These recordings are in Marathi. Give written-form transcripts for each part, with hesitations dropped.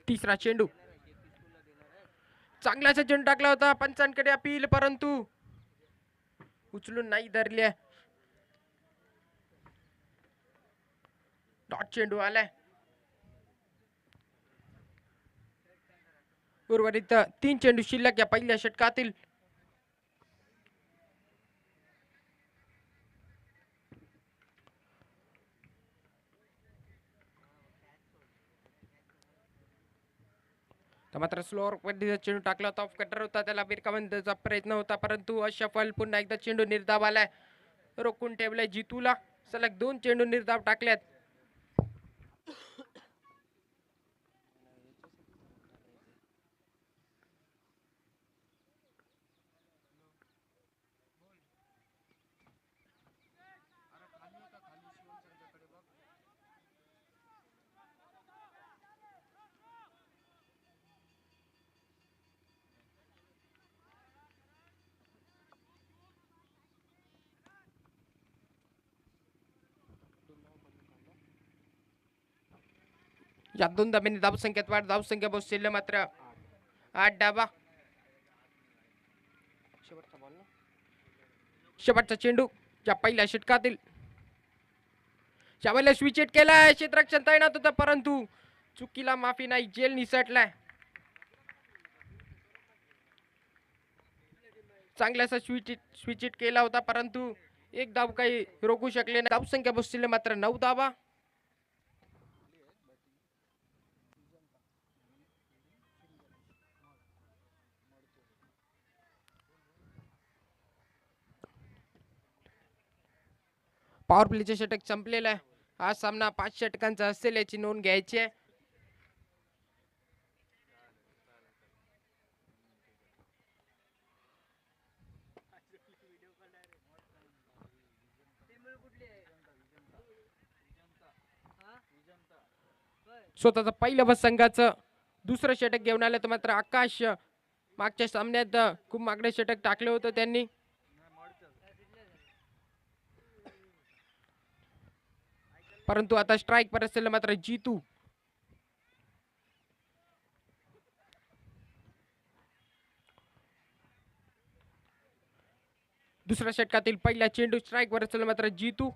तिसरा चेंडू चांगलाचा चेंडू टाकला होता, पंचांकडे अपील परंतु उचलून नाही धरल्या. डॉट चेंडू आलाय. उर्वरित 3 चेंडू शिल्लक या पहिल्या षटकातील. मात्र स्लोअर पद्धतीचा चेंडू टाकला होता, ऑफ कटर होता, त्याला बिरकावंतचा प्रयत्न होता परंतु अशफल. पुन्हा एकदा चेंडू निर्धाव आलाय, रोखून ठेवलाय जितूला. सलग 2 चेंडू निर्धाव टाकल्यात. या 2 धाब्यांनी धावसंख्येत वाढ, धावसंख्या बसले मात्र 8 डावा. शेवटचा चेंडू या पहिल्या षटकातील. यावेळेला स्विचेट केलाय, क्षेत्ररक्षण तैनात होता परंतु चुकीला माफी नाही, जेल निसटलाय. चांगलासा स्विचिट केला होता परंतु एक धाव काही रोखू शकले नाही. धावसंख्या बसले मात्र 9 धावा. पॉवर प्लेचे षटक संपलेला आहे. हा सामना 5 षटकांचा असेल याची नोंद घ्यायची आहे. स्वतःचा पहिल्या बस संघाचं दुसरं षटक घेऊन आलं तर मात्र आकाश मागच्या सामन्यात खूप मागणे षटक टाकले होते त्यांनी. परंतु आता स्ट्राइक पर असेल मात्र जीतू. दुसऱ्या षटकातील पहिला चेंडू स्ट्राइक वर असेल मात्र जीतू.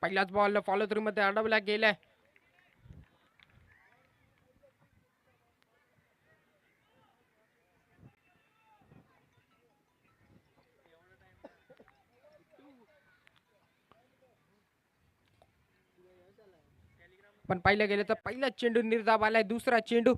पहिलाच बॉल फॉलो थ्रू मध्ये अडवला गेलाय. पण पाहिलं गेलं तर पहिला चेंडू निर्धाव आलाय. दुसरा चेंडू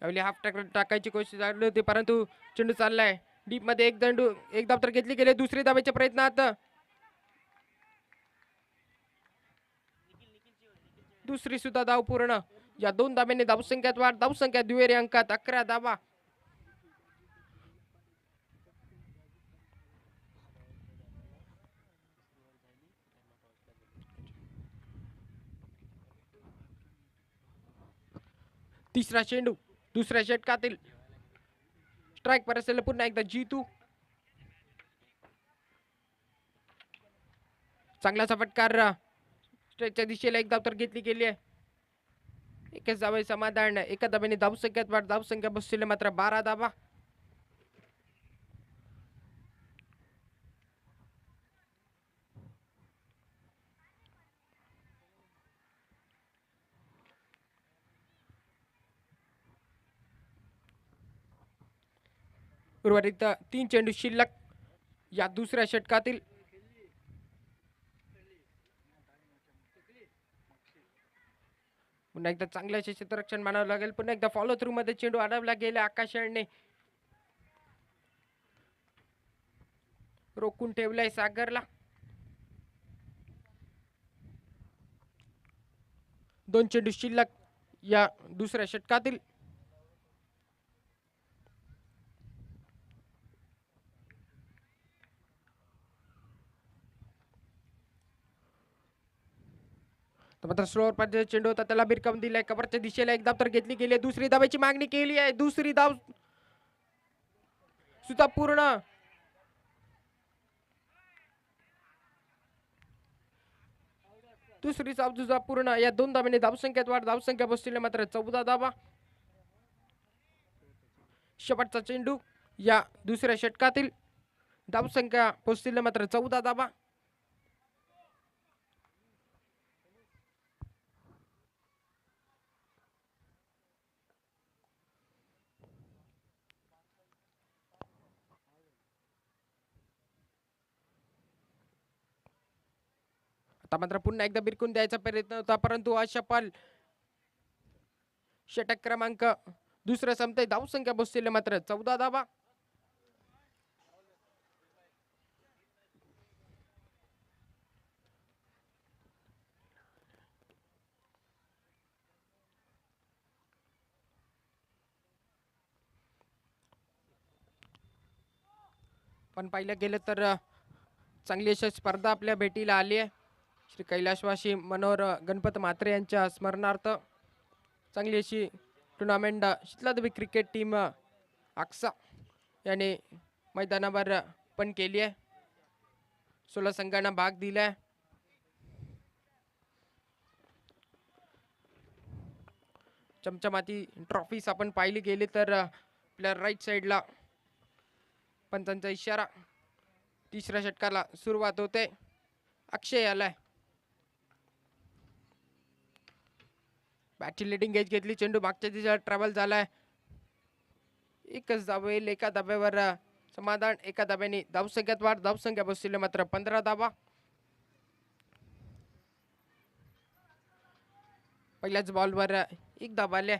हाफ टाकायची कोशिश झाली होती परंतु चेंडू चाललाय डीप मध्ये. एक धाव तर घेतली गेली. दुसरी धावेच्या प्रयत्नात दुसरी सुद्धा धाव पूर्ण. या 2 धाब्यांनी धावसंख्यात वाढ, धावसंख्या दुहेरी अंकात 11 धावा. तिसरा चेंडू दुसऱ्या षटकातील. स्ट्राइक पर असेल पुन्हा एकदा जीतू. चांगलाचा फटकार स्ट्राइकच्या दिशेला. एक धाव तर घेतली गेली आहे. एकच धावे समाधान. एका धाब्याने धावसंख्यात वाढ, धावसंख्या बसलेले मात्र 12 धावा. उर्वरित 3 चेंडू शिल्लक या दुसऱ्या षटकातील. पुन्हा एकदा चांगलं क्षेत्ररक्षण मानावं लागेल. पुन्हा एकदा फॉलो थ्रू मध्ये चेंडू अडवला गेला. आकाशाने रोखून ठेवलाय सागरला. 2 चेंडू शिल्लक या दुसऱ्या षटकातील. मात्र स्लोअर पद्धतीचा चेंडू होता, त्याला बिरकावून दिलाय. कव्हरच्या दिशेला एक धाव तर घेतली गेली. दुसरी धावेची मागणी केली आहे. दुसरी धाव सुद्धा पूर्ण. दुसरी सामना पूर्ण. या 2 धाब्याने धावसंख्येत वाढ. धावसंख्या बसलेली मात्र 14 धाबा. शेवटचा चेंडू या दुसऱ्या षटकातील. धावसंख्या पोहोचलेली मात्र 14 धाबा. आता मात्र पुन्हा एकदा बिरकून द्यायचा प्रयत्न होता, परंतु अशफल. षटक क्रमांक दुसऱ्या संपते. धावसंख्या बसलेली मात्र 14 धाबा. पण पाहिलं गेलं तर चांगली अशी स्पर्धा आपल्या भेटीला आली आहे. श्री कैलासवासी मनोहर गणपत म्हात्रे यांच्या स्मरणार्थ चांगली अशी tournament Sheetla Devi cricket team Aksa याने मैदानावर पण केली आहे. 16 संघांना भाग दिलाय. चमचमाती ट्रॉफीज आपण पाहिली गेली तर आपल्या राईट साइडला पंचांचा इशारा. तिसऱ्या षटकाला सुरुवात होते. अक्षय आलाय. बॅटची लिडिंग एज घेतली. चेंडू मागच्या दिशेला ट्रॅव्हल झालाय. एकच धाव येईल. एका धाब्यावर समाधान. एका धाब्याने धावसंख्यात वाढ. धावसंख्या बसलेली मात्र 15 धाबा. पहिल्याच बॉलवर एक धाबा आल्या.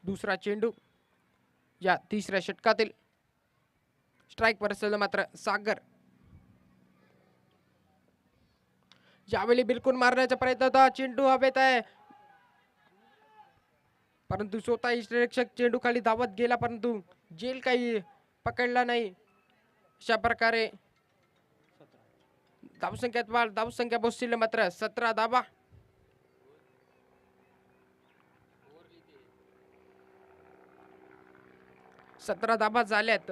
दुसरा चेंडू या तिसऱ्या षटकातील. स्ट्राइक वर असलेलं मात्र सागर. यावेळी बिलकुल मारण्याचा प्रयत्न होता. चेंडू हवेत आहे, परंतु स्वतः निरीक्षक चेंडू खाली धावत गेला, परंतु जेल काही पकडला नाही. अशा प्रकारे धावसंख्यात वाढ. धावसंख्या बसलेली मात्र 17 धाबा. सतरा धाबा झाल्यात.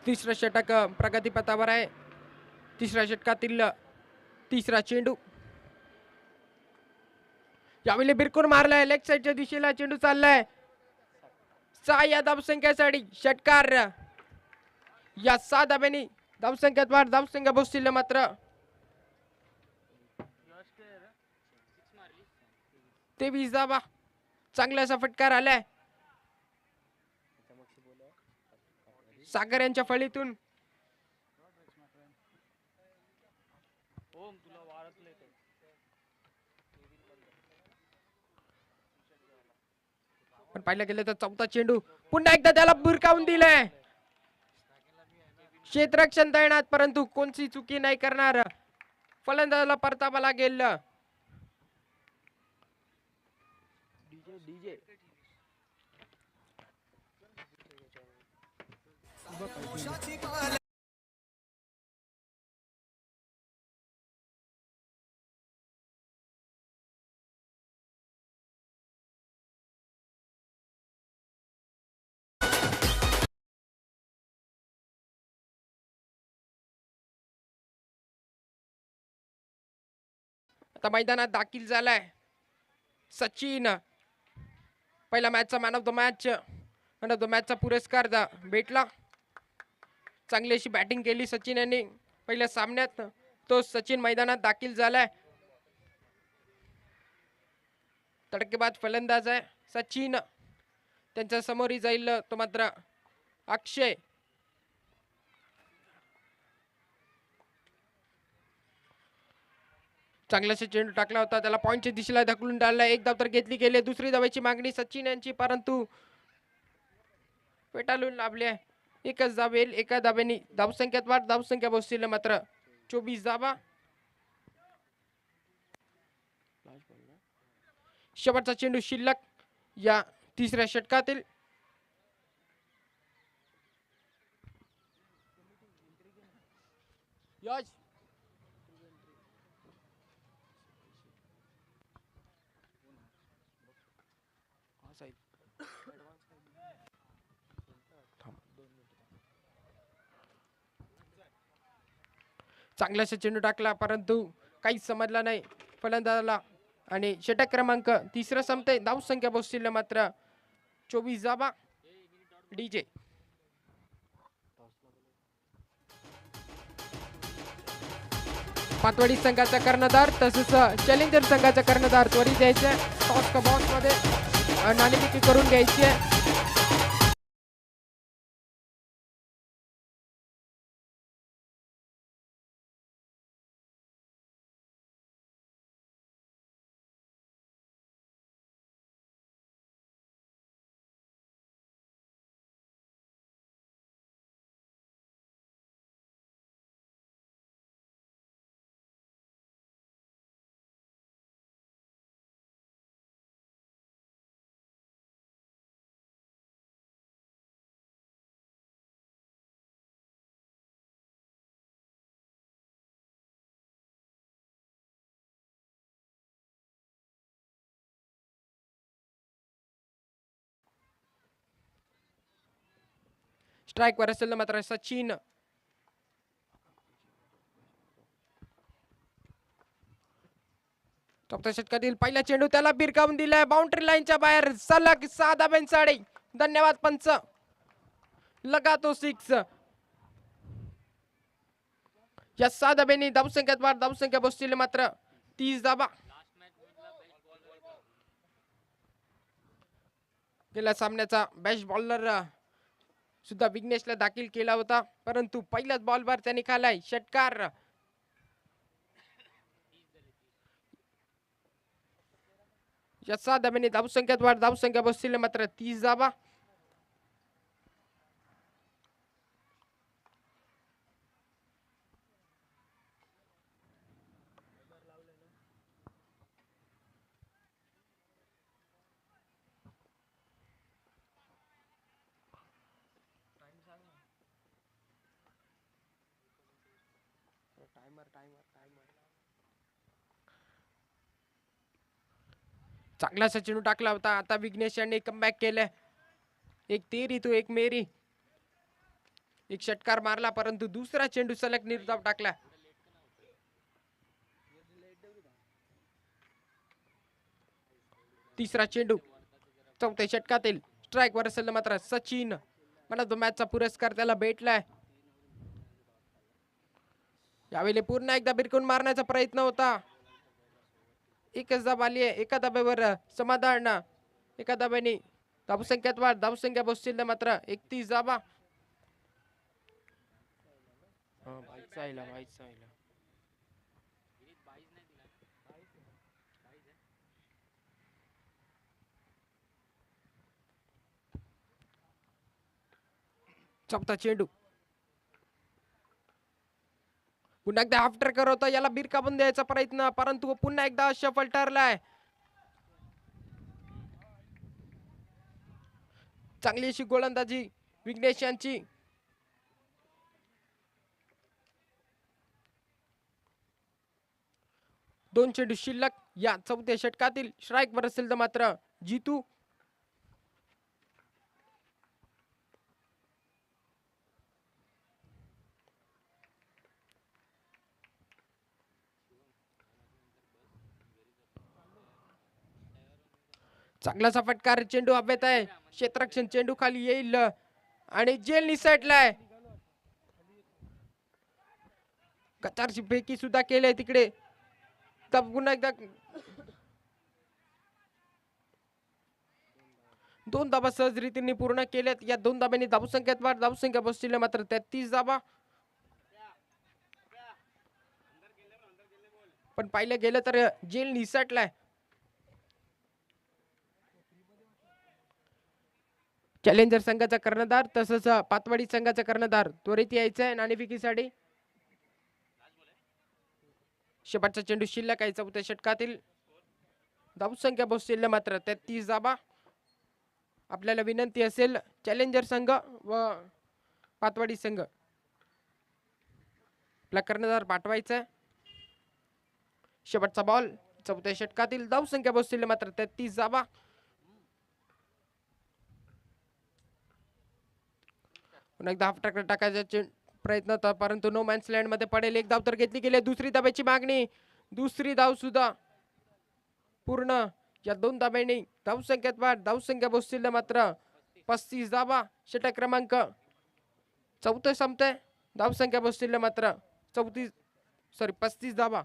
तिसरं षटक प्रगतीपथावर आहे. तिसऱ्या षटकातील तिसरा चेंडू. यावेळी बिरकून मारलाय. लेग साइडच्या दिशेला चेंडू चाललाय. 6 या धावसंख्येसाठी षटकार. या 6 धाब्यांनी धावसंख्यात वाढ. धावसंख्या बसतील मात्र 23 धाबा. चांगला असा फटकार आलाय सागर यांच्या फळीतून. पण पाहिलं गेलं तर चौथा चेंडू पुन्हा एकदा त्याला बुरकावून दिलाय. क्षेत्ररक्षण तैनात, परंतु कोणती चुकी नाही करणार. फलंदाजाला परतावा लागेल. आता मैदानात दाखल झालाय सचिन. पहिला मॅचचा मॅन ऑफ द मॅचचा पुरस्कार भेटला. चांगली अशी बॅटिंग केली सचिन यांनी पहिल्या सामन्यात. तो सचिन मैदानात दाखल झालाय. तडकेबाज फलंदाज आहे सचिन. त्यांच्या समोर जाईल तो मात्र अक्षय. चांगलाशा चेंडू टाकला होता, त्याला पॉइंटच्या दिशेला ढकलून डालला. एक धाव तर घेतली गेली. दुसरी धावाची मागणी सचिन यांची, परंतु पेटाळून लाभली आहे. एकच धाव येईल. एका धाब्याने धावसंख्यात वाढ. धावसंख्या बसतील मात्र 24 धाबा. शेवटचा चेंडू शिल्लक या तिसऱ्या षटकातील. यश चांगलासा चेंडू टाकला परंतु काहीच समजला नाही फलंदाजाला आणि षटक क्रमांक तिसरा संपते. धाव संख्या पोहोचतील मात्र 24 धावा. डीजे पातवाडी संघाचा कर्णधार तसेच चॅलेंजर संघाचा कर्णधार त्वरित द्यायचे. टॉस का बॉक्स मध्ये नाणेफेकी करून घ्यायची आहे. स्ट्राईक वर असेल मात्र सचिन चौथ्या षटकातील पहिला चेंडू त्याला भिरकावून दिलाय. बाउंड्री लाईनच्या बाहेर सलग 6 धाब्यांसाठी. धन्यवाद पंच. लगा तो 6. या 6 धाब्यांनी धावसंख्येत वाढ. धावसंख्या बसतील मात्र 30 धाबा. गेल्या सामन्याचा बेस्ट बॉलर सुद्धा विघ्नेशला दाखल केला होता परंतु पहिल्याच बॉलवर त्याने खालाय षटकार. या 6 धाब्यांनी धावसंख्येत वाढ. धावसंख्या बसतील मात्र 30 धाबा. चांगलासा चेंडू टाकला होता. आता विघ्नेश यांनी कमबॅक केले. एक तेरी तो एक मेरी. एक षटकार मारला परंतु दुसरा चेंडू सलग निर्धाव टाकला. तिसरा चेंडू चौथ्या षटकातील. स्ट्राईक वर असेल मात्र सचिन. मला तो मॅचचा पुरस्कार त्याला भेटलाय. यावेळी पुन्हा एकदा भिरकून मारण्याचा प्रयत्न होता. एकच धाब आली आहे. एका धाब्यावर समाधान. एका धाब्याने धावसंख्यात वाढ. धावसंख्या बसतील मात्र 31 धाबा. चौथा चेंडू पुन्हा एकदा आफ्टर करवता. याला भिरकावून द्यायचा प्रयत्न परंतु पुन्हा एकदा सफल ठरलाय. चांगली अशी गोलंदाजी विघ्नेश यांची. दोन चेंडू शिल्लक या चौथ्या षटकातील. स्ट्राईक वर असेल तर मात्र जितू. चांगलासा फटकार. चेंडू हवेत आहे. क्षेत्ररक्षण चेंडू खाली येईल आणि जेल निसटलाय. कचारची फेकी सुद्धा केली तिकडे. पुन्हा एकदा 2 धाबा सहज रीतीने पूर्ण केल्यात. या 2 धाब्यांनी धावसंख्येत वाढ. धावसंख्या बसतील मात्र 33 धाबा. पण पाहिलं गेलं तर जेल निसटलाय. चॅलेंजर संघाचा कर्णधार तसंच पातवाडी संघाचा कर्णधार त्वरित यायचंय नाणेफेकीसाठी. शेवटचा चेंडू शिल्लक आहे चौथ्या षटकातील. धावसंख्या बसतील मात्र 33 धाबा. आपल्याला विनंती असेल चॅलेंजर संघ व पातवाडी संघ आपला कर्णधार पाठवायचा आहे. शेवटचा बॉल. चौथ्या षटकातील धावसंख्या बसतील मात्र 33 धावा. पुन्हा एकदा हाफ टाकर टाकायचा प्रयत्न होता परंतु नो मॅन्स लँड मध्ये पडेल. एक धाव तर घेतली गेली. दुसरी धाब्याची मागणी. दुसरी धाव सुद्धा पूर्ण. या 2 धाब्यांनी धावसंख्येत वाढ. धावसंख्या बसतील मात्र 35 धावा. षटक क्रमांक 4 संपतंय. धावसंख्या बसतील मात्र 35 धावा.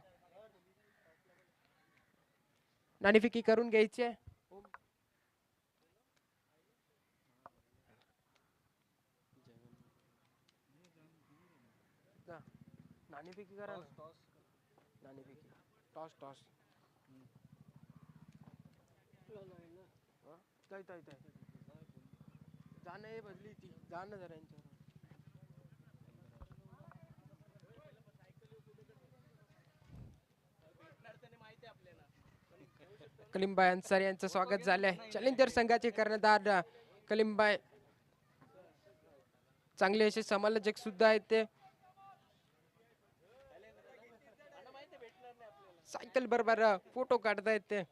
नाणेफेकी करून घ्यायची आहे. नाणेफेकी करा. नाणेफेकी. Toss toss. जाणं बदली ती. जाणं जरा यांच्यावर. कलिमबाई अन्सारी यांचं स्वागत झालंय. चॅलेंजर संघाचे कर्णधार कलिमबाई चांगले असे समालोचक सुद्धा आहेत. ते सायकल बरोबर फोटो काढतायत. ते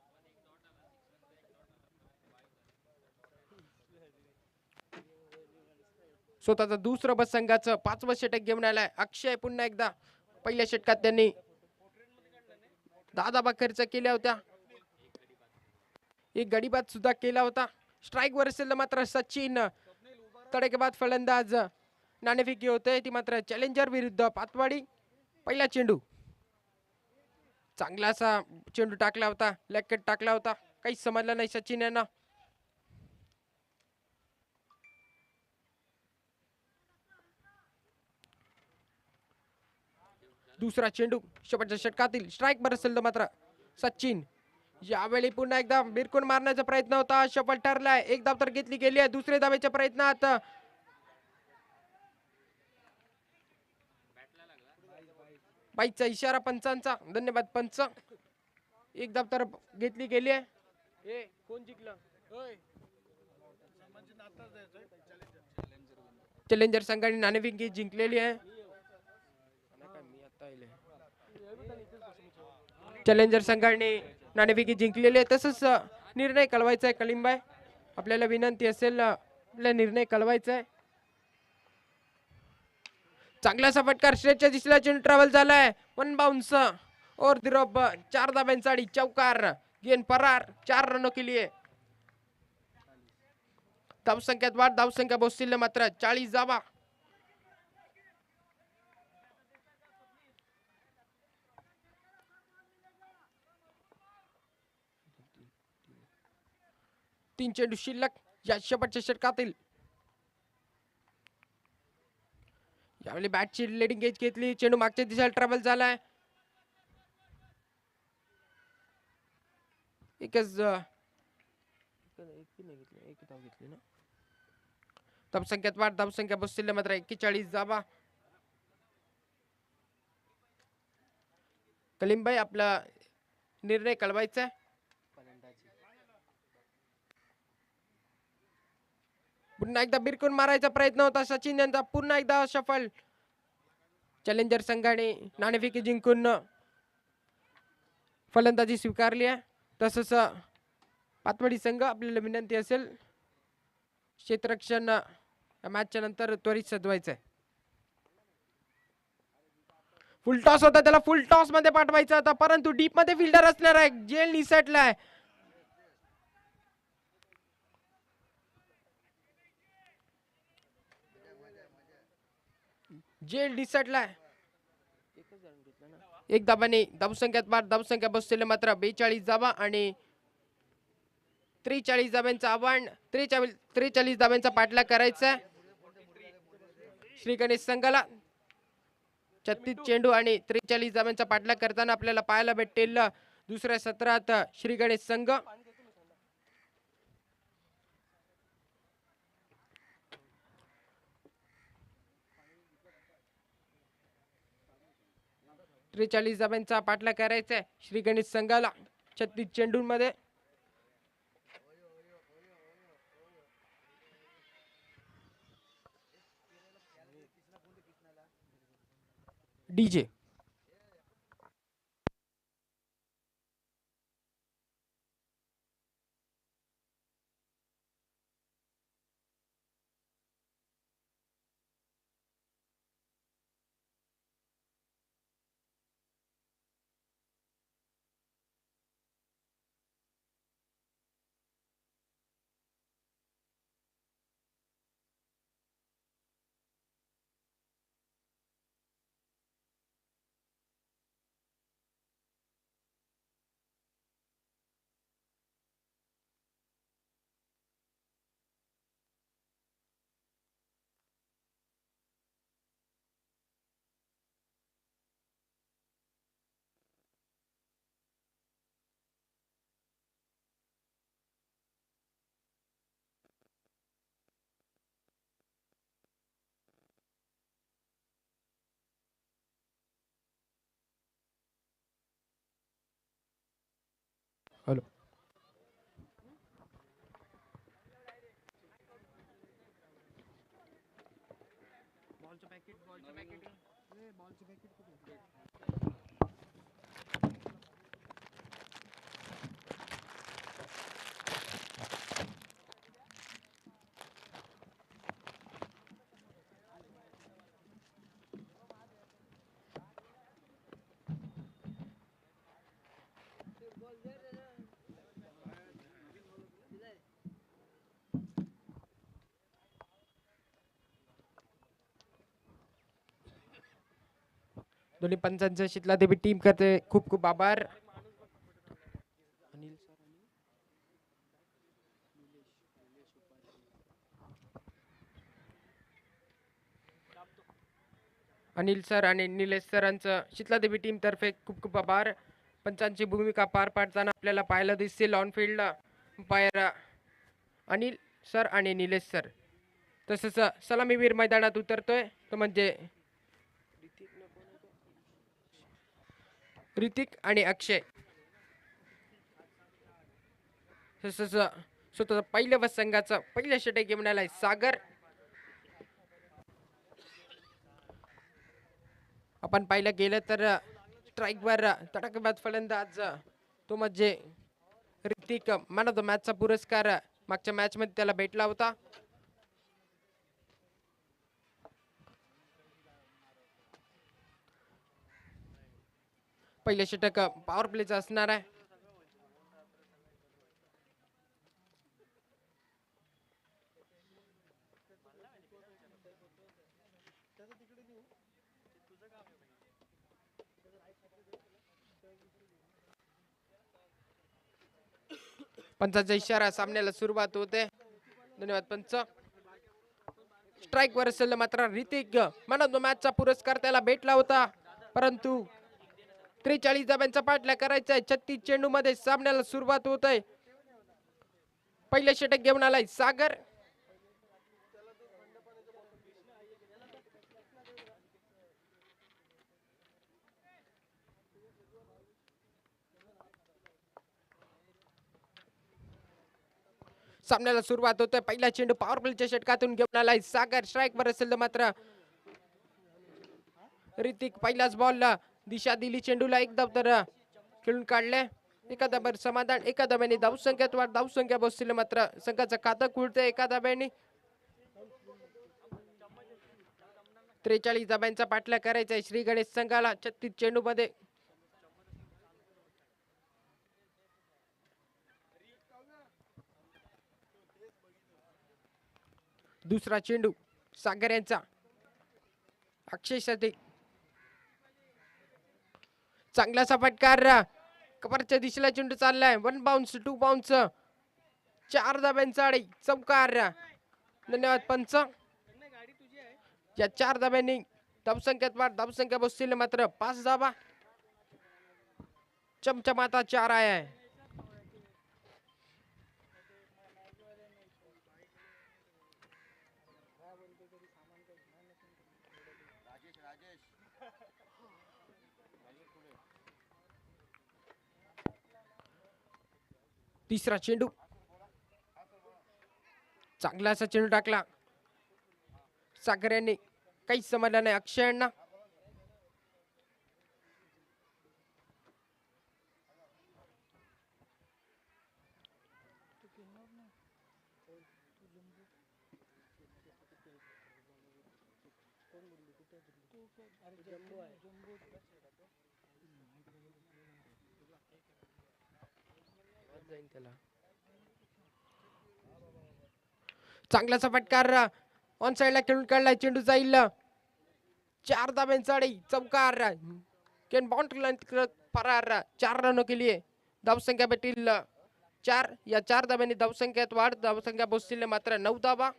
स्वतःचा दुसरं बस संघाचं 5वं षटक घेऊन आलाय. अक्षय पुन्हा एकदा पहिल्या षटकात त्यांनी 10 धावा खर्च केल्या होत्या. एक गडीबाद सुद्धा केला होता. स्ट्राईक वर असेल मात्र सचिन. तडकेबाद फलंदाज. नाणेफेकी होते ती मात्र चॅलेंजर विरुद्ध पातवाडी. पहिला चेंडू. चांगला असा चेंडू टाकला होता. लेग कट टाकला होता. काहीच समजलं नाही सचिन यांना. दुसरा चेंडू शेवटच्या षटकातील स्ट्राईक वर असेल मात्र सचिन. यावेळी पुन्हा एकदा बिरकून मारण्याचा प्रयत्न होता. सफल ठरलाय. एक धाव तर घेतली गेली आहे. दुसऱ्या धावेच्या प्रयत्नात बाईचा इशारा पंचांचा. धन्यवाद पंच. एक धाव तर घेतली गेली आहे. कोण जिंकलं? चॅलेंजर संघाने नाणेफेकी जिंकलेली आहे. चॅलेंजर संघाने नाणेफेकी जिंकलेली आहे. तसंच निर्णय कळवायचा आहे. कलिमबाई आपल्याला विनंती असेल आपला निर्णय कळवायचा आहे. चांगलासा फटकार स्ट्रेटच्या दिशेला चेंडू ट्रॅव्हल झालाय. 1 बाउंस और ड्रॉप. 4 धाब्यांचा चौकार. गेंद फरार. 4 रनों के लिए. धावसंख्यात वाढ. धावसंख्या बसतील मात्र 40 धावा. तीन चेंडू शिल्लक या शेवटच्या षटकातील. यावेळी बॅटची लेडिंग एज घेतली. चेंडू मागच्या दिशेला ट्रॅव्हल झालाय. एकच घेतली ना. धावसंख्यात वाढ. धावसंख्या बसतील मात्र 41 धावा. कलिमबाई आपला निर्णय कळवायचा आहे. पुन्हा एकदा बिरकून मारायचा प्रयत्न होता सचिन यांचा. पुन्हा एकदा सफल. चॅलेंजर संघाने नाणेफेकी जिंकून फलंदाजी स्वीकारली आहे. तसंच पातवाडी संघ आपल्याला विनंती असेल क्षेत्ररक्षण मॅचच्या नंतर त्वरित सजवायचं आहे. फुल टॉस होता. त्याला फुल टॉस मध्ये पाठवायचा होता परंतु डीप मध्ये फिल्डर असणार आहे. जेल निसटलाय. जेल निसटलाय. एक धाबाने धावसंख्यात वाढ. धावसंख्या बसलेले मात्र 42 धावा आणि 43 धाब्यांचं आव्हान. 43 धाब्यांचा पाठलाग करायचा श्री गणेश संघाला. 36 चेंडू आणि 43 धाब्यांचा पाठलाग करताना आपल्याला पाहायला भेटेल दुसऱ्या सत्रात श्री गणेश संघ. त्रेचाळीस धाब्यांचा पाठलाग करायचा आहे श्री गणेश संघाला 36 चेंडूंमध्ये. डीजे. हॅलो. दोन्ही पंचांचं शीतला देवी टीम करते खूप खूप आभार. अनिल सर आणि निलेश सरांचं शीतला देवी टीम तर्फे खूप खूप आभार. पंचांची भूमिका पार पाडताना आपल्याला पाहायला दिसतील on field umpire Anil sir आणि निलेश सर. तसंच सलामीवीर मैदानात उतरतोय तो म्हणजे ऋतिक आणि अक्षय. तसंच स्वतः पहिल्या व संघाचं पहिल्या षटक घेऊन आलाय सागर. आपण पाहिलं गेलं तर स्ट्राईकवर तडाखेबाज फलंदाज तो म्हणजे ऋतिक मॅन ऑफ द मॅचचा पुरस्कार मागच्या मॅच मध्ये त्याला भेटला होता. पहिले षटक पॉवर प्लेचं असणार आहे. पंचाचा इशारा सामन्याला सुरुवात होते. धन्यवाद पंच. स्ट्राईक वर असेल मात्र ऋतिक मॅन ऑफ द मॅचचा पुरस्कार त्याला भेटला होता परंतु 43 धाब्यांचा पाठलाग करायचा आहे. 36 चेंडू मध्ये सामन्याला सुरुवात होत आहे. पहिले षटक घेऊन आलाय सागर. सामन्याला सुरुवात होते. पहिला चेंडू पॉवर प्लेच्या षटकातून घेऊन आलाय सागर. स्ट्राईक वर असेल मात्र ऋतिक पहिल्याच बॉलला दिशा दिली चेंडूला. एक धाव तर खेळून काढले. एका धाब्यावर समाधान. एका धाब्याने धावसंख्येत वाढ. धावसंख्या बसतील मात्र संघाचं खातं खुळतंय एका धाब्याने. 43 धाब्यांचा पाठलाग करायचा आहे श्री गणेश संघाला 36 चेंडू मध्ये. दुसरा चेंडू सागर यांचा अक्षयसाठी चांगलासा फटकार. कपरच्या दिशेला चेंडू चाललाय. 1 बाउन्स 2 बाउन्स 4 धाब्यांचा आडी चौकार. धन्यवाद पंच. या 4 धाब्यांनी धावसंख्येत वाढ. धावसंख्या बसतील मात्र 5 धाबा. चमचमाता 4 आहे. तिसरा चेंडू चांगला असा चेंडू टाकला सागर यांनी. काही समजलं नाही अक्षयांना. चांगलाचा फटकार ऑन साइडला खेळून काढलाय. चेंडू जाईल 4 धाब्यांसाठी चौकार. केन बाउंड्री लाइन फरार. 4 रनों के लिए धावसंख्या भेटील 4. या 4 धाब्यांनी धावसंख्येत वाढ. धावसंख्या पोहोचतील मात्र 9 धाबा.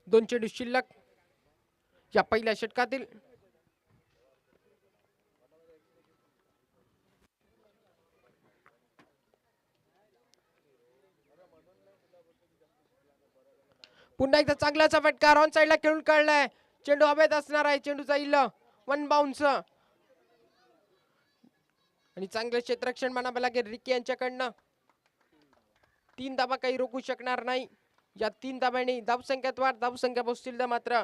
दोन चेंडू शिल्लक या पहिल्या षटकातील. पुन्हा एकदा चांगलाचा फटकार ऑन साइडला खेळून काढलाय. चेंडू हवेत असणार आहे. चेंडू जाईल 1 बाउन्स. आणि चांगले क्षेत्ररक्षण म्हणावं लागेल रिकी यांच्याकडनं. 3 धाबा काही रोखू शकणार नाही. या 3 धाब्यांनी धावसंख्येत वाढ. धावसंख्या पोहोचतील मात्र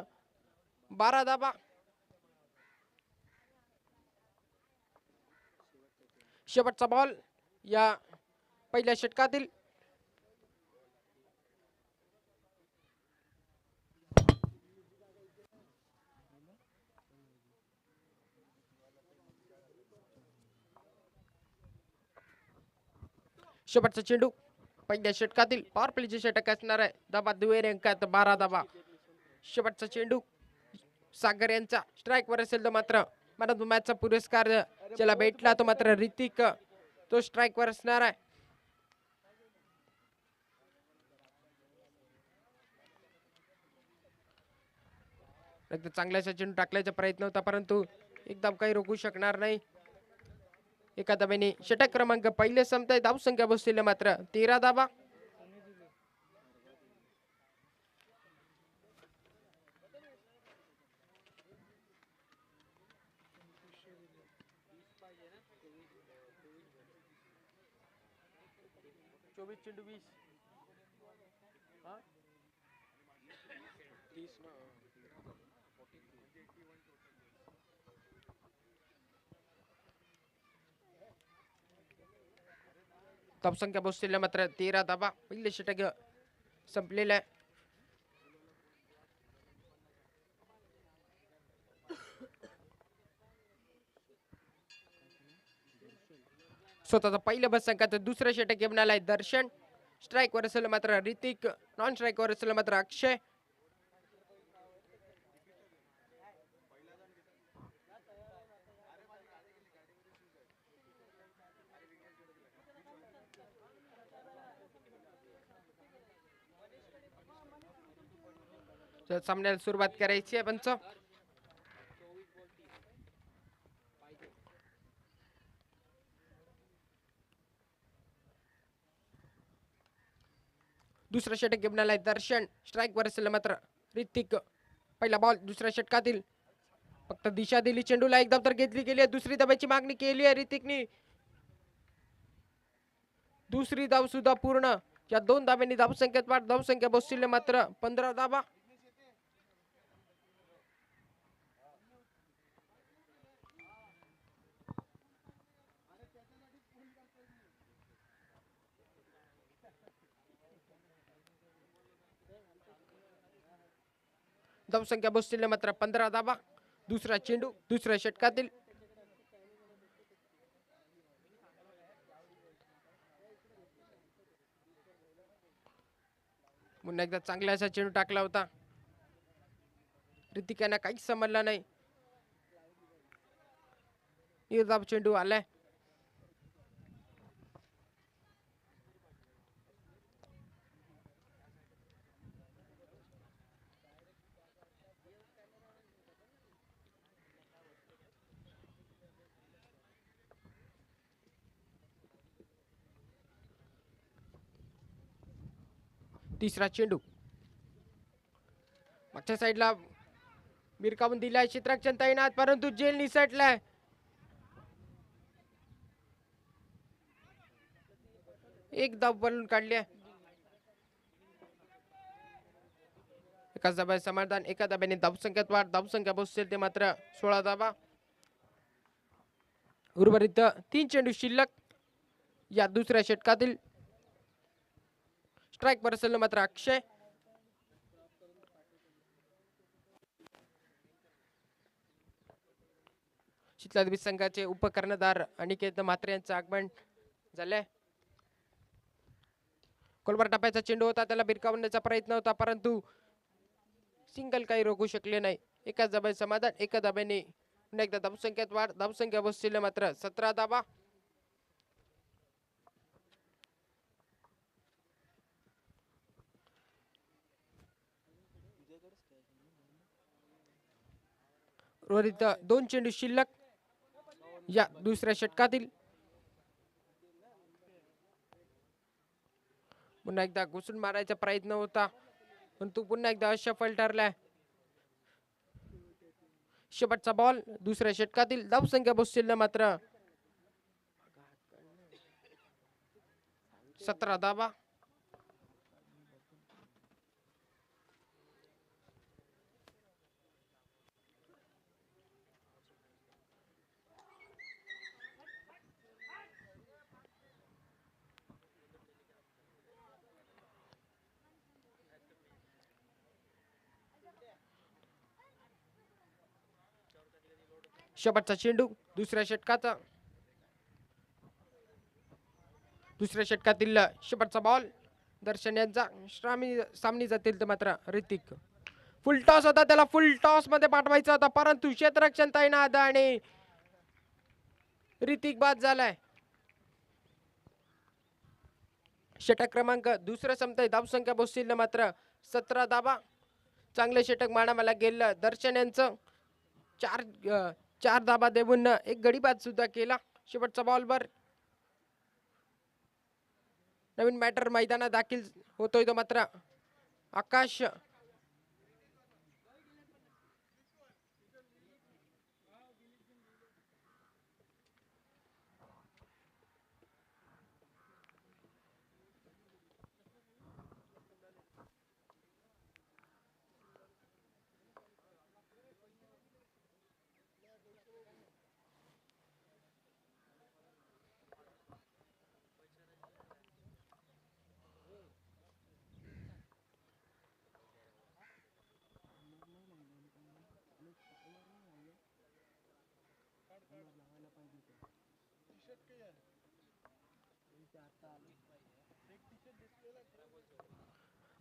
12 धाबा. शेवटचा बॉल या पहिल्या षटकातील. शेवटचा चेंडू पहिल्या षटकातील. पॉवर प्लेचे षटक असणार आहे. धाबा दुहेरी अंकात 12 धाबा. शेवटचा चेंडू सागर यांचा स्ट्राईक वर असेल तर मात्र मॅन ऑफ द मॅचचा पुरस्कार ज्याला भेटला तो मात्र ऋतिक तो स्ट्राईक वर असणार आहे. एकदा चांगल्याचा चेंडू टाकल्याचा प्रयत्न होता परंतु एकदम काही रोखू शकणार नाही. एका धाब्याने षटक क्रमांक पहिले संपताय. धावसंख्या बसलेल्या मात्र 13 धाबा. चेंडू 20 धावसंख्या पोहोचलेल्या मात्र 13 धाबा. पहिले षटक संपलेलं आहे. स्वतःचा पहिल्या बसंकात दुसरं षटक घेऊन आलाय दर्शन. स्ट्राईक वर असेल मात्र ऋतिक. नॉन स्ट्राईक वर असेल मात्र अक्षय. सामन्याला सुरुवात करायची आहे पंच. दुसरा षटक घेऊन आलाय दर्शन. स्ट्राईक वर असेल मात्र ऋतिक. पहिला बॉल दुसऱ्या षटकातील. फक्त दिशा दिली चेंडूला. एक धाव तर घेतली गेली आहे. दुसरी धाब्याची मागणी केली आहे ऋतिकनी. दुसरी धाव सुद्धा पूर्ण. या 2 धाब्यांनी धावसंख्येत वाढ. धावसंख्या बसतील मात्र 15 धाबा. धावसंख्या बसतील मात्र 15 धाबा. दुसरा चेंडू दुसऱ्या षटकातील. पुन्हा एकदा चांगला असा चेंडू टाकला होता. ऋतिकांना काहीच समजलं नाही. निर्धाव चेंडू आलाय. तिसरा चेंडू मागच्या साईडला मिरकावून दिलाय चित्रक्षण तैनात परंतु जेल निसटलाय. एक धाव बनवून काढली. एका धाब्याने समाधान, एका धाब्याने धावसंख्येत वाढ. धावसंख्या पोहोचेल ते मात्र 16 धाबा. उर्वरित 3 चेंडू शिल्लक या दुसऱ्या षटकातील. स्ट्राईक वर असेल मात्र अक्षय. शीतलादेवी संघाचे उपकर्णधार अनिकेत म्हात्रे यांचं आगमन झालंय. कोलवर टप्प्याचा चेंडू होता, त्याला भिरकावण्याचा प्रयत्न होता परंतु सिंगल काही रोखू शकले नाही. एकाच धाब्याने समाधान, एका धाब्याने पुन्हा एकदा धावसंख्येत वाढ. धावसंख्या बसतील मात्र 17 धाबा. उर्वरित 2 चेंडू शिल्लक या दुसऱ्या षटकातील. पुन्हा एकदा घुसून मारायचा प्रयत्न होता परंतु पुन्हा एकदा असफल ठरलाय. शेवटचा बॉल दुसऱ्या षटकातील. धावसंख्या बसतील मात्र 17 धाबा. शेवटचा चेंडू दुसऱ्या षटकाचा. दुसऱ्या षटकातील शेवटचा बॉल. दर्शन यांचा सामने जातील तर मात्र ऋतिक. फुल टॉस होता, त्याला फुल टॉस मध्ये पाठवायचा होता परंतु क्षेत्ररक्षण तैनात आणि ऋतिक बाद झालाय. षटक क्रमांक दुसरा संपतोय. धावसंख्या बसतील मात्र 17 धाबा. चांगले षटक मानावाला गेलं दर्शन यांचं. चार धाबा देऊन एक गडी बाद सुद्धा केला. शेवटचा बॉलवर नवीन मॅटर मैदानात दाखल होतोय तो मात्र आकाश.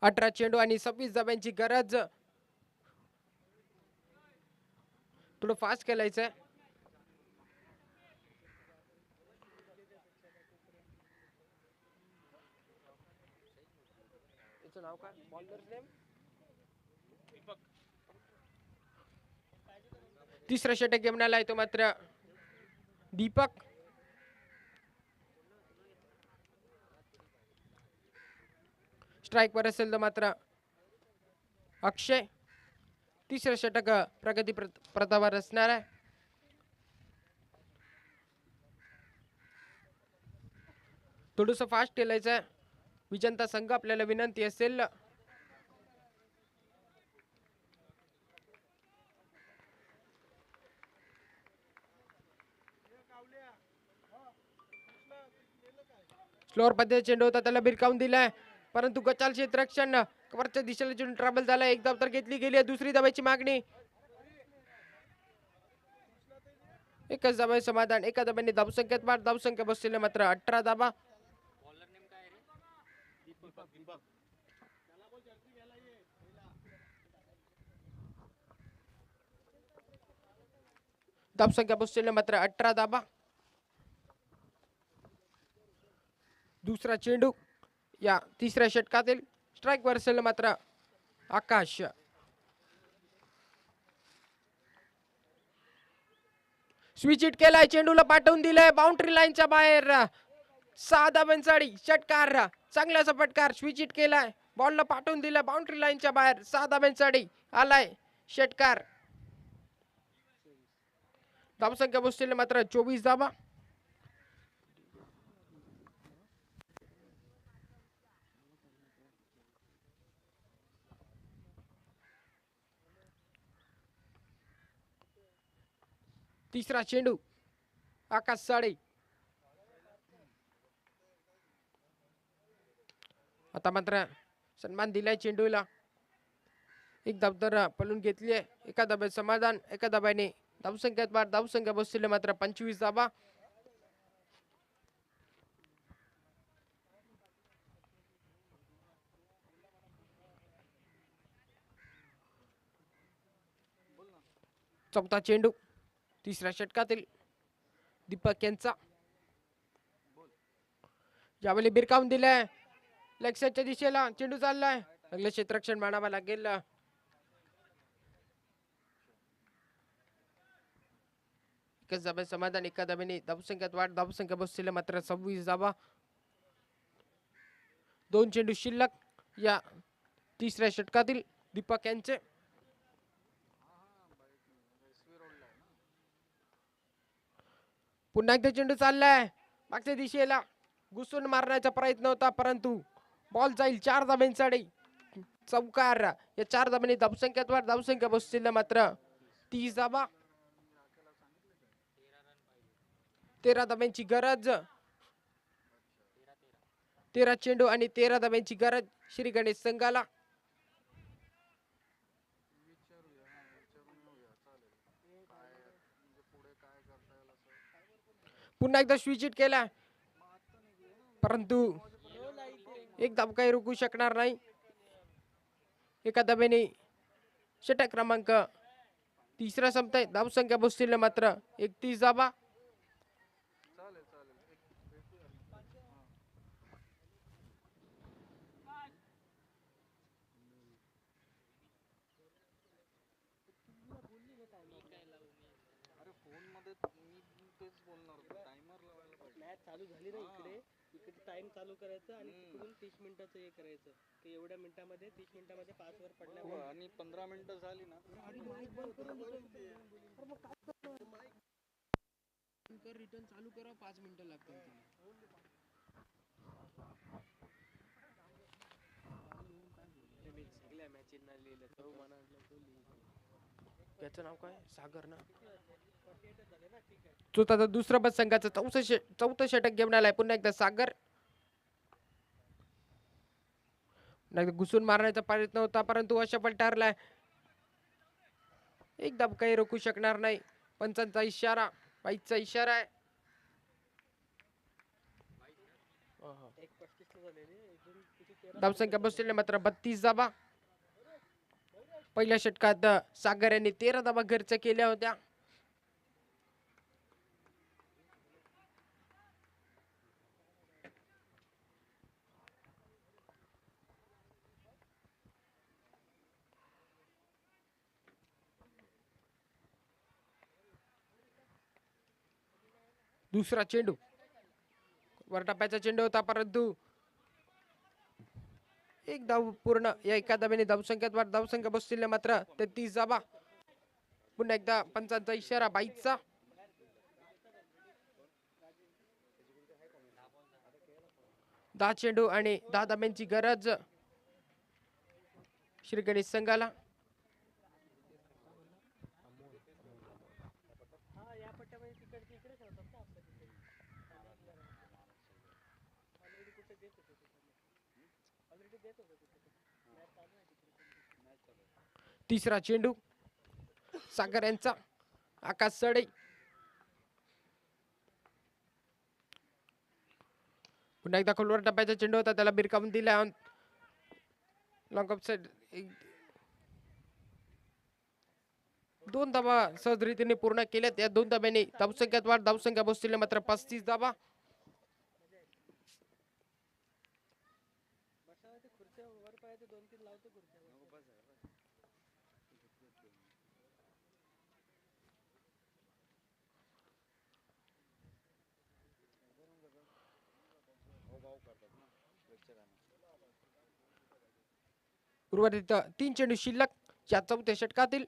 अठरा चेंडू आणि 26 धाब्यांची गरज. थोडं फास्ट खेळायचंय. नाव काय बॉलरचं नेम? तिसरा षटक घेऊन तो मात्र दीपक. स्ट्राईक वर असेल तर मात्र अक्षय. तिसरं षटक प्रगती प्रतावर असणार आहे. थोडस फास्ट खेळायचं. विजेता संघ आपल्याला विनंती असेल स्लोअर पद्धतीने चेंडू होता, त्याला भिरकावून दिलाय परंतु गचाल क्षेत्ररक्षण वरच्या दिशेला चेंडू ट्रॅव्हल झाला. एक धाव तर घेतली गेली आहे. दुसरी धावाची मागणी. एकच धाबा समाधान, एका धाब्याने धावसंख्येत वाढ. धावसंख्या बसतील मात्र 18 धाबा. धावसंख्या बसतील मात्र 18 धाबा. दुसरा चेंडू या तिसऱ्या षटकातील. स्ट्राईक वर असेल मात्र आकाश. स्विच हिट केलाय, चेंडूला पाठवून दिलाय बाउंड्री लाईनच्या बाहेर. 6 धाब्यांसाठी षटकार. चांगला असा फटकार. स्विच हिट केलाय, बॉलला पाठवून दिलाय बाउंड्री लाईनच्या बाहेर. 6 धाब्यांसाठी आलाय षटकार. धावसंख्या बसतील मात्र 24 धाबा. तिसरा चेंडू आकाश साळे. आता मात्र सन्मान दिलाय चेंडूला. एक धाव तर पळून घेतली आहे. एका धाब्यात समाधान, एका धाब्याने धावसंख्येत वाढ. धावसंख्या बसलेले मात्र 25 धाबा. चौथा चेंडू तिसऱ्या षटकातील दीपक यांचा. यावेळी बिरकावून दिलाय लक्ष्याच्या दिशेला. चेंडू चाललाय, चांगलं क्षेत्ररक्षण मानावं लागेल. एकच धाब्यात समाधान, एका धाब्याने धावसंख्येत वाढ. धावसंख्या बसलेल्या मात्र 26 धाबा. 2 चेंडू शिल्लक या तिसऱ्या षटकातील दीपक यांचे. पुन्हा एकदा चेंडू चाललाय मागच्या दिशेला. घुसून मारण्याचा प्रयत्न होता परंतु बॉल जाईल 4 धाब्यांसाठी. चौकार. या 4 धाब्यांनी धावसंख्येत वाढ. धावसंख्या बसलेल्या मात्र 30 धाबा. 13 धाब्यांची गरज. 13 चेंडू आणि 13 धाब्यांची गरज श्री गणेश संघाला. पुन्हा एकदा स्विच हिट केला परंतु एक धाव काही रोखू शकणार नाही. एका धाब्याने षटक क्रमांक तिसरा संपताय. धावसंख्या बसलेल्या मात्र 31 धाबा. चालू झाली ना इकडे इकडे टाइम चालू करायचं आणि तिकडून 30 मिनिटाचं हे करायचं की एवढ्या मिनिटामध्ये 30 मिनिटामध्ये 5 वर पडल्या आणि 15 मिनिटं झाली ना रिटर्न चालू करा. 5 मिनिटं लागतात. सगळ्या मॅचेसना लिहिलं तो याचं नाव काय सागर ना. तो आता दुसरा बस संघाचं चौथं षटक घेऊन आलाय. पुन्हा एकदा सागर. घुसून मारण्याचा प्रयत्न होता परंतु अशफल ठरलाय. एक धाव काही रोखू शकणार नाही. पंचांचा इशारा, बाईचा इशारा आहे. धावसंख्या बसलेल्या मात्र 32 धाबा. पहिल्या षटकात सागर यांनी 13 धाबा खर्च केल्या होत्या. दुसरा चेंडू वर टप्प्याचा चेंडू होता परंतु एक धाव पूर्ण. या एका धाब्याने धावसंख्येत वाढ. धावसंख्या बसलेल्या मात्र 33 धाबा. पुन्हा एकदा पंचांचा इशारा, बाईचा. दहा चेंडू आणि 10 धाब्यांची गरज श्री गणेश संघाला. तिसरा चेंडू सागर यांचा. आकाश सडे. पुन्हा एकदा खोलवर टप्प्याचा चेंडू होता, त्याला बिरकावून दिला. Long of side. 2 धाबा सहज रीतीने पूर्ण केल्यात. या 2 धाब्यांनी धावसंख्येत वाढ. धावसंख्या बसलेले मात्र 35 धाबा. उर्वरित 3 चेंडू शिल्लक या चौथ्या षटकातील.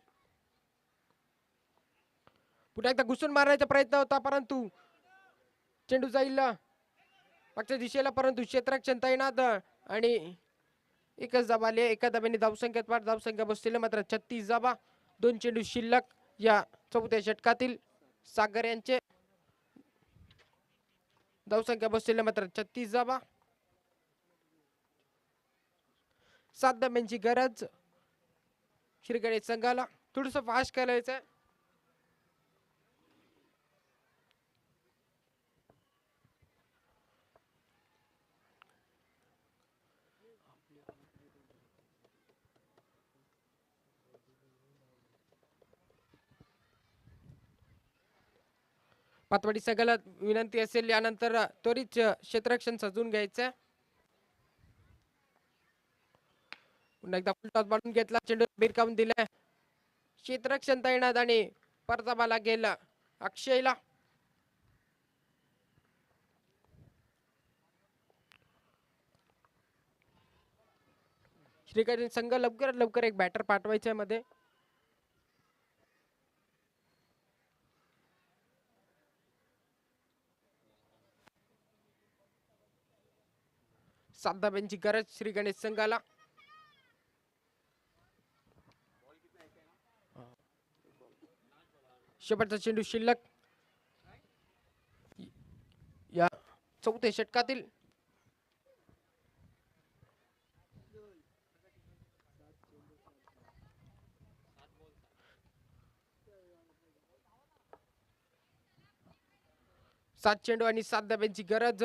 पुन्हा एकदा घुसून मारण्याचा प्रयत्न होता परंतु चेंडू जाईल मागच्या दिशेला परंतु क्षेत्ररक्षण तैनात आणि एकच धाब आली. एका धाब्याने धावसंख्येत वाढ. धावसंख्या बसलेले मात्र 36 धाबा. 2 चेंडू शिल्लक या चौथ्या षटकातील सागर यांचे धावसंख्या बसलेल्या मात्र 36 धावा. 7 धाब्यांची गरज श्री गणेश संघाला. थोडस फास्ट करायचंय. पातवाडी संघाला विनंती असेल यानंतर त्वरित क्षेत्ररक्षण सजून घ्यायचं. पुन्हा एकदा फुल टॉस बांधून घेतला. चेंडू बिरकावून दिलाय. क्षेत्ररक्षण तैनात आणि परतावा गेला अक्षयला. श्रीकांत संघ लवकरात लवकर एक बॅटर पाठवायच्या मध्ये. सात धाब्यांची गरज श्री गणेश संघाला. शेवटचा चेंडू शिल्लक या चौथ्या षटकातील. सात चेंडू आणि 7 धाब्यांची गरज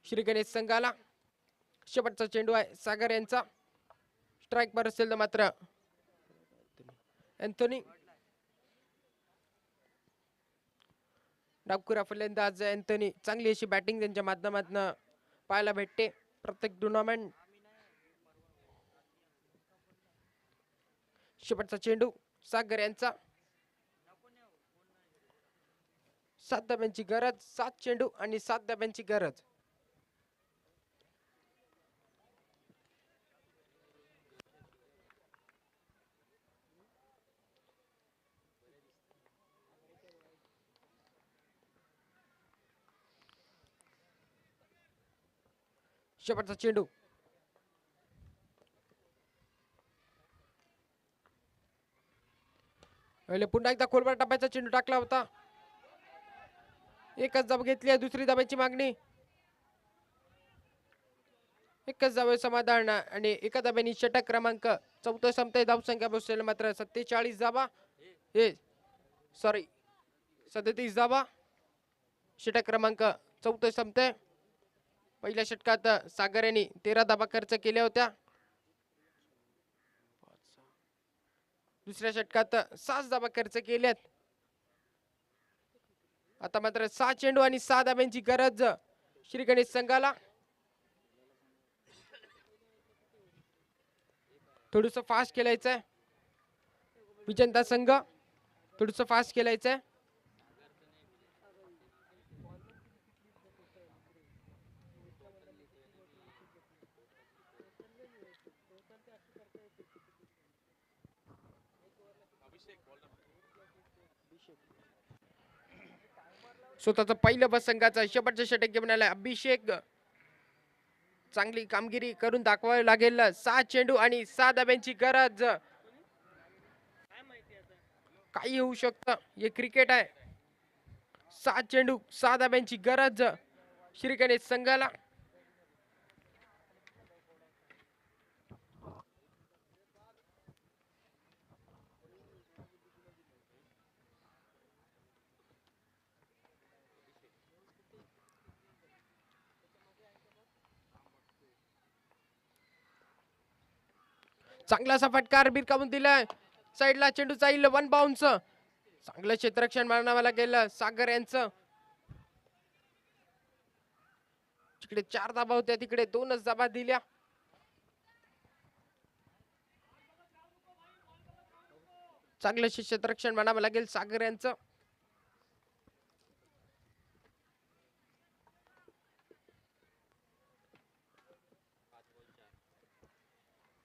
श्री गणेश संघाला. शेवटचा चेंडू आहे सागर यांचा. स्ट्राईक पर असेल तर मात्र अँथोनी. डावखुरा फलंदाज अँथोनी. चांगली अशी बॅटिंग त्यांच्या माध्यमातून पाहायला भेटते प्रत्येक टुर्नामेंट. शेवटचा चेंडू सागर यांचा. 7 धाब्यांची गरज. 7 चेंडू आणि 7 धाब्यांची गरज. शेवटचा चेंडू पुन्हा एकदा खोलवर टप्प्याचा चेंडू टाकला होता. एकच धाव घेतली आहे. दुसरी धाब्याची मागणी. एकच धाव समाधान आणि एका धाब्याने षटक क्रमांक 14 संपते. धावसंख्या बसलेल्या मात्र 47 धावा. हे सॉरी 37 धावा. षटक क्रमांक 14 संपते. पहिल्या षटकात सागर यांनी 13 धाबा खर्च केल्या होत्या. दुसऱ्या षटकात 6 धाबा खर्च केल्यात. आता मात्र 6 चेंडू आणि 6 धाब्यांची गरज श्री गणेश संघाला. थोडस फास्ट खेळायचंय विजेता संघ. थोडस फास्ट खेळायचंय. स्वतःच पहिलं बस संघाचा शेवटचं षटक घेऊन आलाय अभिषेक. चांगली कामगिरी करून दाखवावी लागेल. 6 चेंडू आणि 6 धाब्यांची गरज. काही होऊ शकतं. हे क्रिकेट आहे. 6 चेंडू 6 धाब्यांची गरज श्री गणेश संघाला. चांगलासा फटकार बिरकावून दिलाय. साईडला चेंडू जाईल. 1 बाउन्स. चांगलं क्षेत्ररक्षण मानावं लागेल सागर यांचं. तिकडे 4 धाबा होत्या. तिकडे 2च धाबा दिल्या. चांगलं क्षेत्ररक्षण मानावं लागेल सागर यांचं.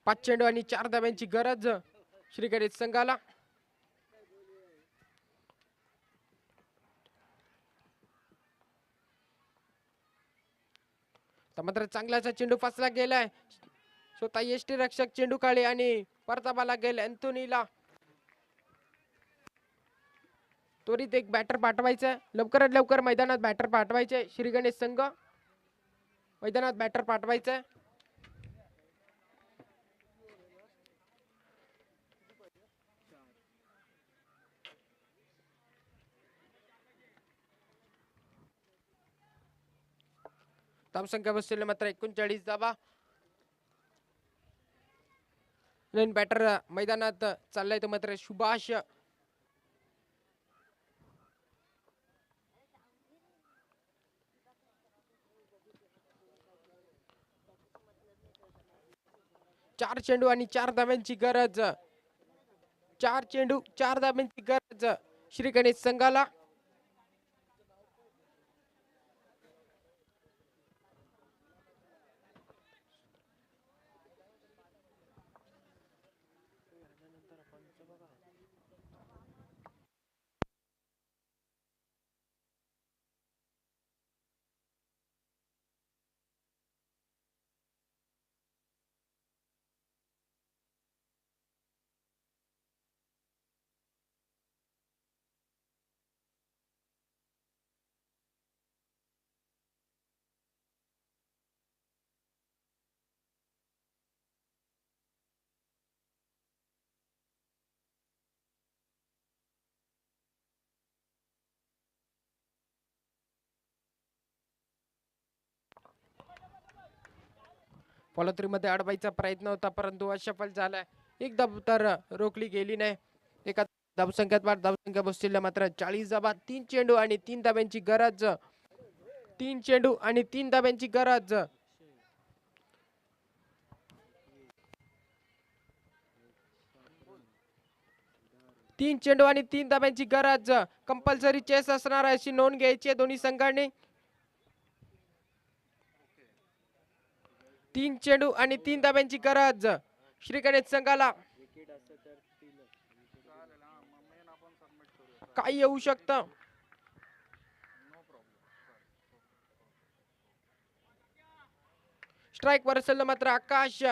पाच चेंडू आणि 4 धाब्यांची गरज श्री गणेश संघाला. मात्र चांगलाचा चेंडू फसला गेलाय. स्वतः यष्टी रक्षक चेंडू काळे आणि परतावा लागेल अँथोनीला. त्वरित एक बॅटर पाठवायचं आहे. लवकरात लवकर मैदानात बॅटर पाठवायचे. श्री गणेश संघ मैदानात बॅटर पाठवायचं आहे. धावसंख्या बसलेले मात्र 39 धावा. नवीन बॅटर मैदानात चाललाय तो मात्र सुभाष. चार चेंडू आणि 4 धाब्यांची गरज. 4 चेंडू 4 धाब्यांची गरज श्री गणेश संघाला. फॉलोथ्री मध्ये अडवायचा प्रयत्न होता परंतु असफल झालाय. एक धाव तर रोखली गेली नाही. एका धावसंख्यात धावसंख्या बसलेल्या मात्र 40 धावा. 3 चेंडू आणि 3 धाब्यांची गरज. 3 चेंडू आणि 3 धाब्यांची गरज. तीन चेंडू आणि 3 धाब्यांची गरज. कंपल्सरी चेस असणार अशी नोंद घ्यायची आहे दोन्ही संघांनी. 3 चेंडू आणि 3 धाब्यांची गरज श्री गणेश संघाला. काही येऊ शकतं. स्ट्राईक वर असेल मात्र आकाश.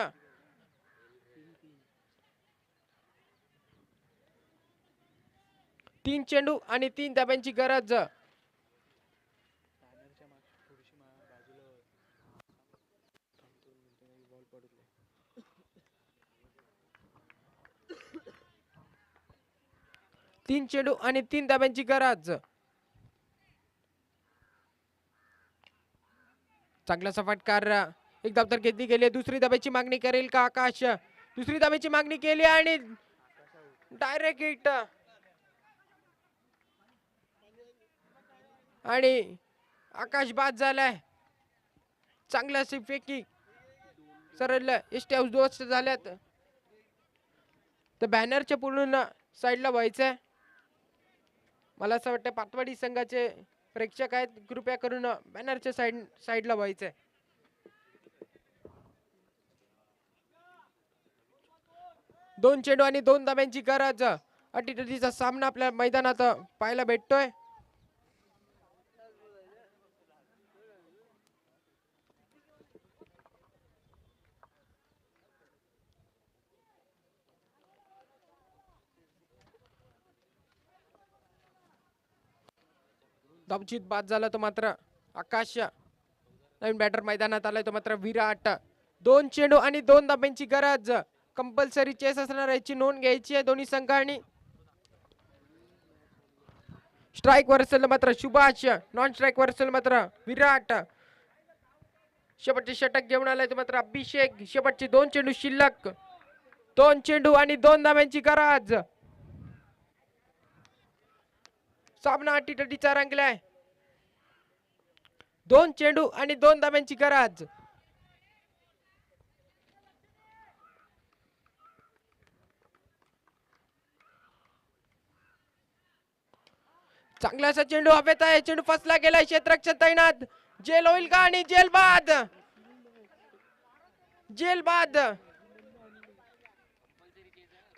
3 चेंडू आणि 3 धाब्यांची गरज. तीन चेंडू आणि 3 धाब्यांची गरज. चांगलासा फटकार. एक धाव तर घेतली गेली. दुसरी धाब्याची मागणी करेल का आकाश. दुसरी धाब्याची मागणी केली आणि डायरेक्ट हिट. आणि आकाश बाद झालाय. चांगल्या फेकी सरळ एसटी उद्ध्वस्त झाल्यात. तर बॅनरच्या पूर्ण साईडला व्हायचंय. मला असं वाटतं पातवाडी संघाचे प्रेक्षक आहेत कृपया करून बॅनरच्या साईडला व्हायचंय. दोन चेंडू आणि 2 धाब्यांची गरज. अटीतटीचा सामना आपल्या मैदानात पाहायला भेटतोय. धावचीत बाद झाला तो मात्र आकाश. नवीन बॅटर मैदानात आलाय तो मात्र विराट. 2 चेंडू आणि 2 धाब्यांची गरज. कंपल्सरी चेस असणार याची नोंद घ्यायची आहे दोन्ही संघांनी. स्ट्राईक वर असेल मात्र सुभाष. नॉन स्ट्राईक वर असेल मात्र विराट. शेवटचे षटक घेऊन आलाय तो मात्र अभिषेक. शेवटचे 2 चेंडू शिल्लक. 2 चेंडू आणि 2 धाब्यांची गरज. सामना अटीतटीचा रंगलाय. 2 चेंडू आणि 2 धाब्यांची गरज. चांगलासा चेंडू हवेत आहे. चेंडू फसला गेलाय. क्षेत्ररक्षक तैनात. जेल होईल का आणि जेल बाद. जेल बाद.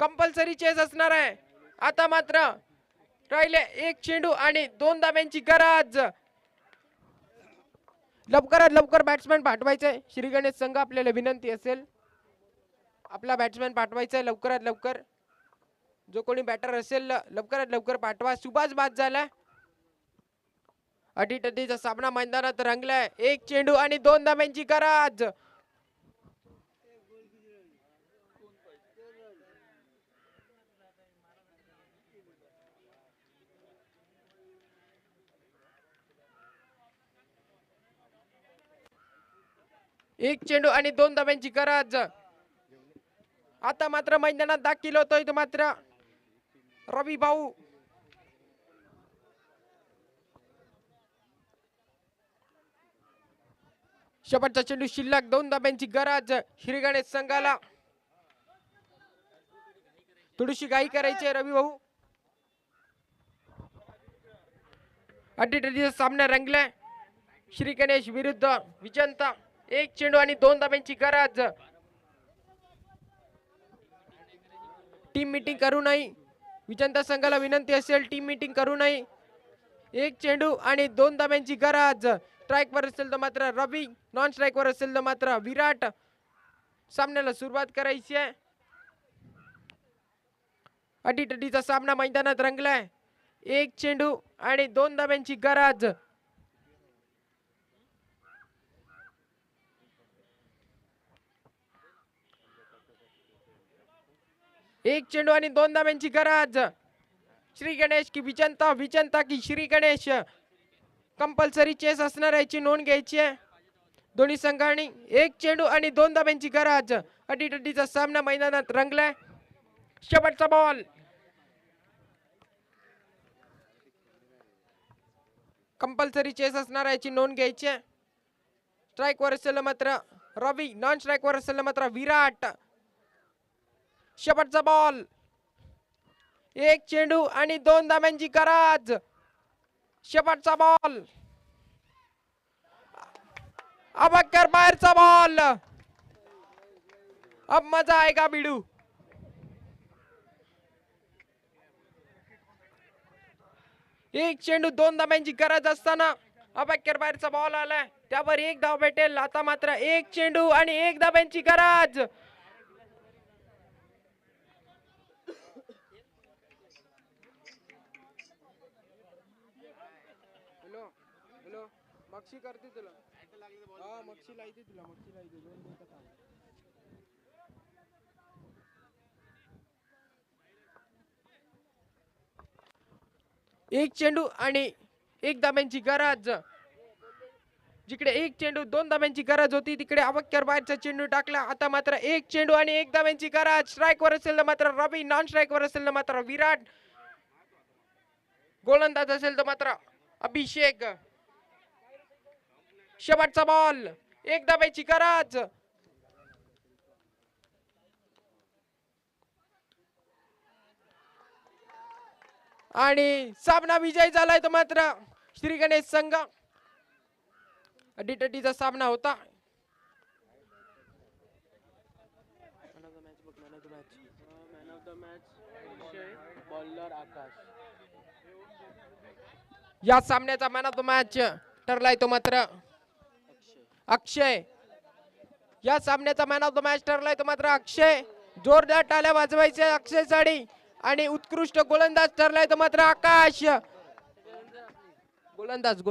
कंपल्सरी चेस असणार आहे. आता मात्र राहिले 1 चेंडू आणि 2 धाब्यांची गरज. लवकरात लवकर बॅट्समॅन पाठवायचंय. श्री गणेश संघ आपल्याला विनंती असेल आपला बॅट्समॅन पाठवायचा आहे लवकरात लवकर. जो कोणी बॅटर असेल लवकरात लवकर पाठवा. सुभाष बाद झाला. अटीतटीचा सामना मैदानात रंगलाय. एक चेंडू आणि 2 धाब्यांची गरज. एक चेंडू आणि 2 धाब्यांची गरज. आता मात्र मैदानात दाखल होतोय तो मात्र रवी भाऊ. शेवटचा चेंडू शिल्लक. 2 धाब्यांची गरज श्री गणेश संघाला. थोडीशी घाई करायची रवी भाऊ. अटीतटीचा सामना रंगलाय. श्री गणेश विरुद्ध विजंता. एक चेंडू आणि 2 धाब्यांची गरज. टीम मीटिंग करू नये. विजंता संघाला विनंती असेल टीम मीटिंग करू नये. एक चेंडू आणि 2 धाब्यांची गरज. स्ट्राइक वर असेल तर मात्र रवी, नॉन स्ट्राइक वर असेल तर मात्र विराट. सामन्याला सुरुवात करायची आहे. अटीतटीचा सामना मैदानात रंगलाय. एक चेंडू आणि 2 धाब्यांची गरज. एक चेंडू आणि 2 धाब्यांची गरज. श्री गणेश की विजंता, विजंता की श्री गणेश. कंपल्सरी चेस असणार याची नोंद घ्यायची आहे दोन्ही संघांनी. एक चेंडू आणि 2 धाब्यांची गरज. अटीतटीचा सामना मैदानात रंगलाय. शेवटचा बॉल. कंपल्सरी चेस असणार याची नोंद घ्यायची आहे. स्ट्राइक वर असेल मात्र रवी, नॉन स्ट्राइक वर असेल मात्र विराट. शेवटचा बॉल. एक चेंडू आणि 2 धाब्यांची गरज. शेवटचा बॉल. अबक्कर बाहेरचा बॉल. अब मजा आएगा बिडू. एक चेंडू 2 धाब्यांची गरज असताना अबक्कर बाहेरचा बॉल आलाय. त्यावर 1 धाव भेटेल. आता मात्र एक चेंडू आणि 1 धाब्यांची गरज. मक्षी करते तुला. हा मक्षी लायते तुला. मक्षी लायते 2 मिनिटं थांब. एक चेंडू आणि 1 धाब्यांची गरज. जिकडे एक चेंडू 2 धाब्यांची गरज होती तिकडे अबक्कर बाहेरचा चेंडू टाकला. आता मात्र एक चेंडू आणि 1 धाब्यांची गरज. स्ट्राइक वर असेल तर मात्र रवी, नॉन स्ट्राइक वर असेल तर मात्र विराट. गोलंदाज असेल तर मात्र अभिषेक. शेवटचा बॉल. 1 धाब्याची गरज. आणि सामना विजय झालाय तो मात्र श्री गणेश संघ. अटीतटीचा सामना होता. Man of the match Akshay, bowler Akash. या सामन्याचा मॅन ऑफ द मॅच ठरलाय तो मात्र अक्षय. या सामन्याचा मॅन ऑफ द मॅच ठरलाय तो मात्र अक्षय. जोरदार टाळ्या वाजवायच्या अक्षय साठी. आणि उत्कृष्ट गोलंदाज ठरलाय तो मात्र आकाश. गोलंदाज